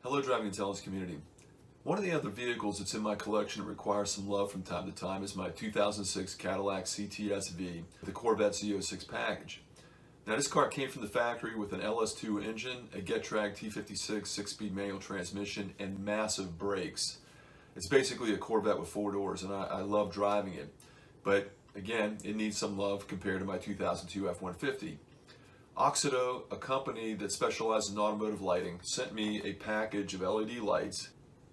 Hello, Driving Intelligence community. One of the other vehicles that's in my collection that requires some love from time to time is my 2006 Cadillac CTS-v, the Corvette Z06 package. Now, this car came from the factory with an LS2 engine, a Getrag T56 6-speed manual transmission, and massive brakes. It's basically a Corvette with 4 doors, and I love driving it. But again, it needs some love compared to my 2002 F-150. Auxito, a company that specializes in automotive lighting, sent me a package of LED lights.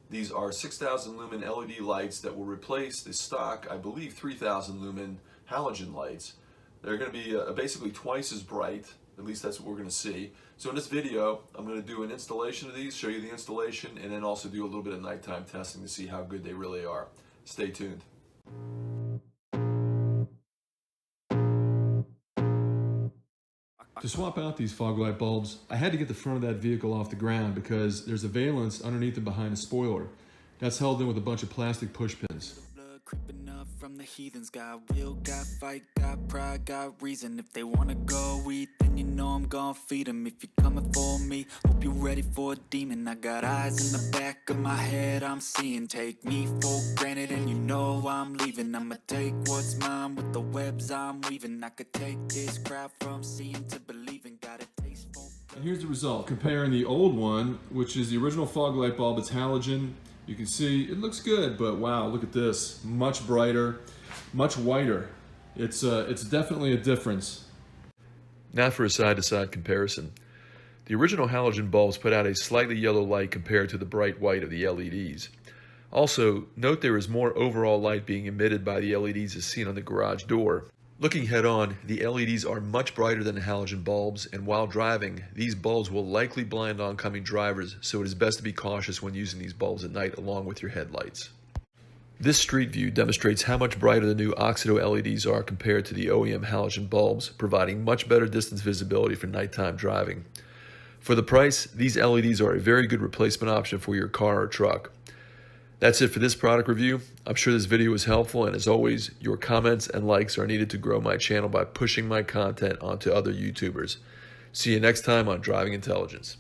These are 6,000 lumen LED lights that will replace the stock, I believe, 3,000 lumen halogen lights. They're going to be basically twice as bright, at least that's what we're going to see. So in this video, I'm going to do an installation of these, show you the installation, and then also do a little bit of nighttime testing to see how good they really are. Stay tuned. To swap out these fog light bulbs, I had to get the front of that vehicle off the ground because there's a valence underneath and behind the spoiler. That's held in with a bunch of plastic push pins. Creeping up from the heathens, got will, got fight, got pride, got reason. If they wanna go eat, then you know I'm gonna feed them. If you're coming for me, hope you're ready for a demon. I got eyes in the back of my head, I'm seeing. Take me for granted and you know I'm leaving. I'ma take what's mine with the webs I'm weaving. I could take this crowd from seeing to believing. Got a taste for. And here's the result, comparing the old one, which is the original fog light bulb. It's halogen. You can see it looks good, but wow, look at this. Much brighter, much whiter. It's definitely a difference. Now for a side-to-side comparison. The original halogen bulbs put out a slightly yellow light compared to the bright white of the LEDs. Also, note there is more overall light being emitted by the LEDs as seen on the garage door. Looking head on, the LEDs are much brighter than the halogen bulbs, and while driving, these bulbs will likely blind oncoming drivers, so it is best to be cautious when using these bulbs at night along with your headlights. This street view demonstrates how much brighter the new Auxito LEDs are compared to the OEM halogen bulbs, providing much better distance visibility for nighttime driving. For the price, these LEDs are a very good replacement option for your car or truck. That's it for this product review. I'm sure this video was helpful, and as always, your comments and likes are needed to grow my channel by pushing my content onto other YouTubers. See you next time on Driving Intelligence.